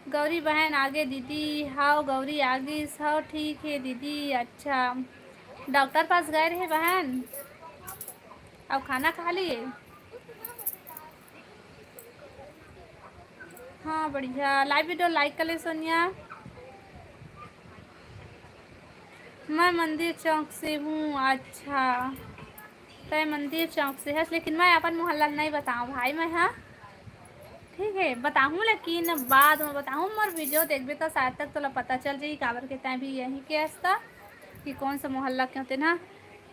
गौरी बहन आगे दीदी, हाउ गौरी आगे हाउ, ठीक है दीदी। अच्छा, डॉक्टर पास गए रहे बहन? अब खाना खा लिए? हाँ बढ़िया। लाइव वीडियो लाइक कर ले सोनिया। मैं मंदिर चौक से हूँ। अच्छा, तो मंदिर चौक से है, लेकिन मैं अपन मोहल्ला नहीं बताऊँ भाई मैं। हाँ ठीक है बताऊँ, लेकिन बाद में बताऊँ। मोर वीडियो देखबे तो शायद तक तो पता चल जाई काबर के तय भी यहीं के हस्ता कि कौन सा मोहल्ला के होते ना।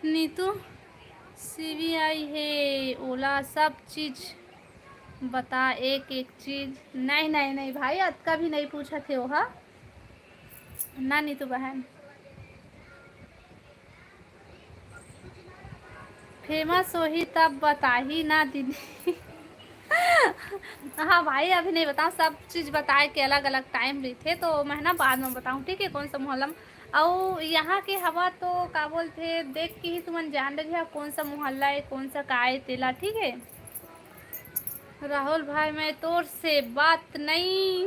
नीतू CBI है ओला, सब चीज़ बता, एक एक चीज़। नहीं नहीं नहीं भाई, अतका भी नहीं पूछा थे वो। हाँ ना नीतू बहन, फेमस हो ही तब बता ही ना दीदी। हाँ भाई अभी नहीं बताऊँ, सब चीज़ बताए के अलग अलग टाइम भी थे, तो मैं ना बाद में बताऊँ, ठीक है। कौन सा मोहल्ला और यहाँ के हवा तो का बोलते देख के ही तुमन जान रही है कौन सा मोहल्ला है, कौन सा का है तेला, ठीक है। राहुल भाई मैं तोर से बात नहीं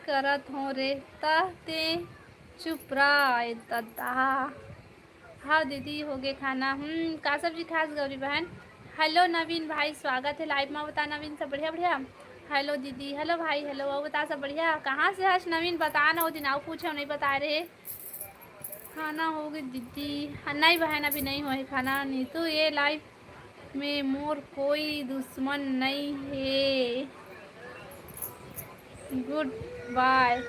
करत हूँ रे, ते चुप रहा दादा। हाँ दीदी हो गए खाना? का सब्जी खास गौरी बहन? हेलो नवीन भाई, स्वागत है लाइव में। बता नवीन सब बढ़िया बढ़िया। हेलो दीदी, हेलो भाई, हेलो वो बता सब बढ़िया। कहाँ से हर्ष नवीन बता ना, वो दिन आओ पूछो नहीं बता रहे। खाना हो गई दीदी? हाँ नहीं बहन अभी नहीं हुआ है खाना। नहीं तो ये लाइव में मोर कोई दुश्मन नहीं है। Good bye.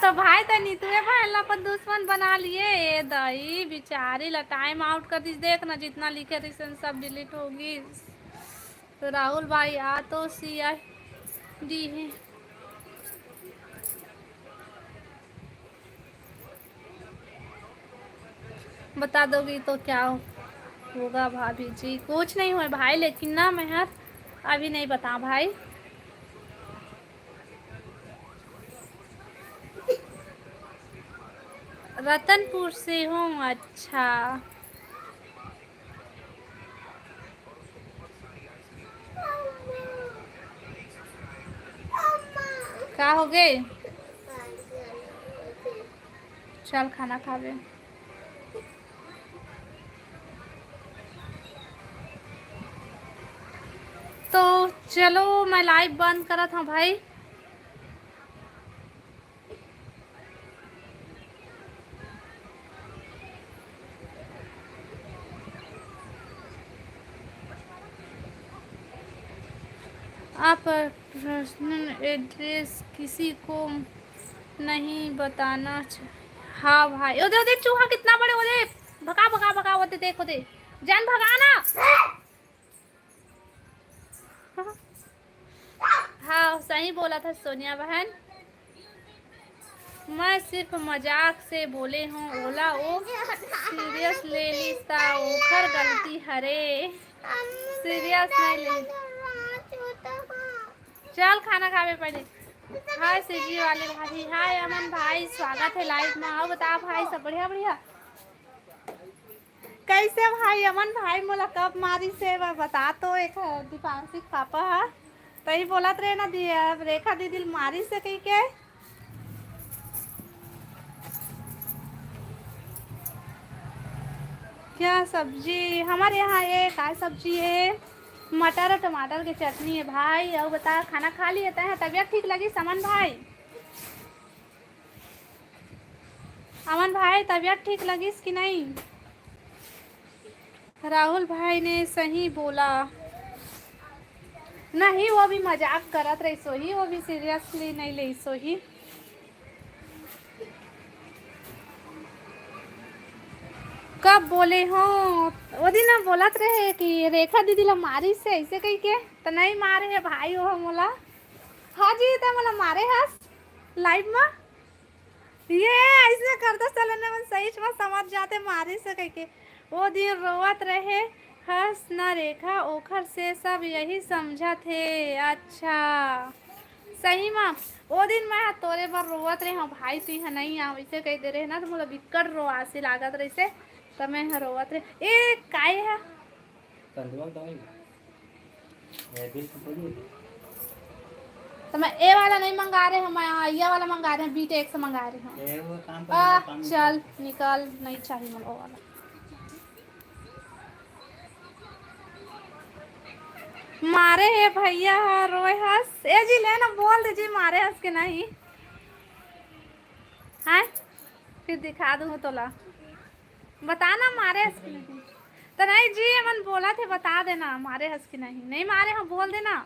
तो भाई तो नीतुए बहन ला पर दुश्मन बना लिए ये दही बेचारी ला। टाइम आउट कर दी, देख ना जितना लिखे थे सब डिलीट होगी। तो राहुल भाई आ तो CID है, बता दोगी तो क्या होगा भाभी जी? कुछ नहीं हुआ भाई, लेकिन ना मैं अभी नहीं बता भाई। रतनपुर से हूँ। अच्छा, क्या हो गए? चल खाना खावे। तो चलो मैं लाइव बंद करा था भाई। आप पर्सनल एड्रेस किसी को नहीं बताना हाँ भाई ओदे ओदे चूहा कितना बड़े ओदे, भगा भगा भगा ओदे, देखो दे जान भगाना। हाँ सही बोला था सोनिया बहन, मैं सिर्फ मजाक से बोले हूँ। ओला ओ सीरियस ले लीता, ओखर गलती हरे, सीरियस नहीं ले। चल खाना खावे पड़े। हाय सीजी वाले भाई, हाय अमन भाई, स्वागत है लाइव में। आओ बता भाई सब बढ़िया बढ़िया। कैसे भाई अमन भाई मोला कब मारी से बता तो। एक दीपांशिक पापा है तो ही बोलत रहे ना दी रेखा दीदी मारी से कही के। क्या सब्जी हमारे यहाँ ये क्या सब्जी है? मटर और टमाटर की चटनी है भाई। और बता खाना खा लिए है? तबीयत ठीक लगी समन भाई? अमन भाई तबीयत ठीक लगी कि नहीं? राहुल भाई ने सही बोला नहीं, वो भी मजाक करत रही सोही, वो भी सीरियसली नहीं ले सोही। कब बोले हो? वो दिन ना बोलत रहे कि रेखा दीदी ला मारी से ऐसे कही के तो नहीं मारे है भाई वो मोला। हाँ जी तो मोला मारे हस लाइव में ये ऐसे करते चलने में सही में समझ जाते मारी से कही के। वो दिन रोवत रहे हंस न रेखा ओखर से सब यही समझा थे। अच्छा सही में वो दिन मैं तोरे पर रोवत रहे हाँ भाई तू यहाँ नहीं आ वैसे कह दे रहे ना तो मोला बिक्कट रोआसी लागत रही तो मैं यहाँ रोवत रहे ए काय है तो मैं ए वाला नहीं मंगा रहे हम ये वाला मंगा रहे हैं B-Tech से मंगा रहे हैं। चल निकल नहीं चाहिए मुझे वो वाला। मारे है भैया रोए हंस ए जी ले ना बोल दीजिए मारे हंस के नहीं है फिर दिखा दूँ तोला बताना मारे हंस के नहीं तो नहीं जी मन बोला थे बता देना मारे हंस के नहीं नहीं मारे हम बोल देना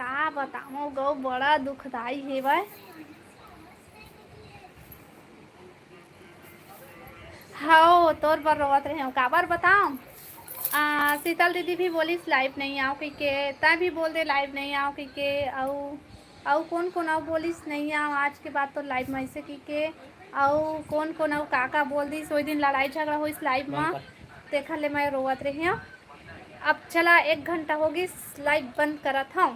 का बताओ गौ बड़ा दुखदाई है भाई। हाँ तोर पर रोवत रहे हो काबर बताओ शीतल दीदी भी बोलिस लाइव नहीं आओ कही के ता भी बोल दे लाइव नहीं आओ कही के आओ कौन कौन आओ बोलिस नहीं आओ आज के बाद तो लाइव में ऐसे कही के आओ कौन कौन आओ काका बोल दी सोई दिन लड़ाई झगड़ा होइस लाइव में देखा ले मैं रोवत रही हूँ। अब चला 1 घंटा होगी लाइव बंद करत हूँ।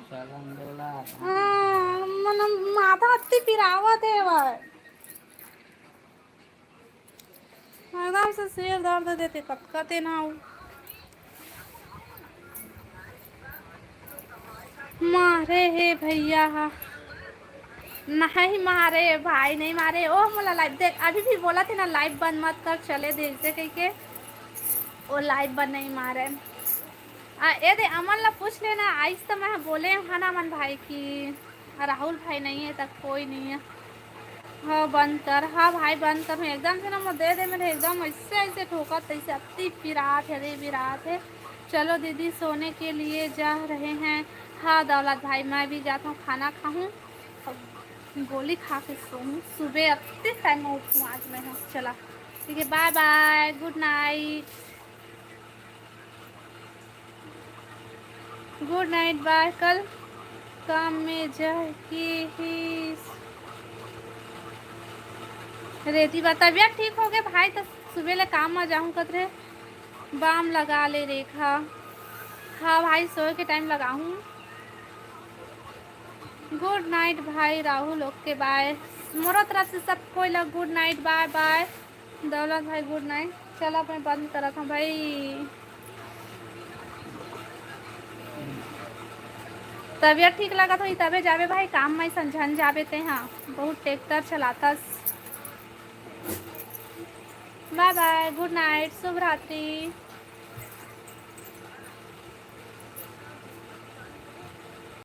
मन माथा अत्ती पिरावत है वह एकदम से सिर दर्द देते कटकते ना हो। मारे है भैया नहीं मारे भाई नहीं मारे ओह मोला लाइव देख अभी भी बोला थे ना लाइव बंद मत कर चले देर से कही के वो लाइव बंद नहीं मारे ए दे अमन ला पूछ लेना आइस तो मैं बोले है ना अमन भाई की राहुल भाई नहीं है तक कोई नहीं है। हाँ बंद कर हाँ भाई बंद कर एकदम से ना मैं दे दे मेरे एकदम ऐसे ऐसे ठोकत ऐसे अति पिरात है रे पिरात है। चलो दीदी सोने के लिए जा रहे हैं। हाँ दौलत भाई मैं भी जाता हूँ खाना खाऊँ गोली खा के सोऊँ सुबह अति टाइम में उठूँ आज मैं हूँ। चला ठीक है bye bye good night bye कल काम में जाके ही रेती बा तबियत ठीक हो गया भाई तो सुबह ले काम में जाऊँ कतरे बाम लगा ले रेखा। हाँ भाई सोए के टाइम लगाऊँ। गुड नाइट भाई राहुल ओके बाय मोरो तरफ से सब कोई लोग गुड नाइट बाय बाय दौलत भाई गुड नाइट। चलो मैं बंद करा था भाई तबियत ठीक लगा तो तबे जावे भाई काम में समझन जावे ते हाँ बहुत ट्रैक्टर चलाता। बाय बाय गुड नाइट शुभ रात्रि।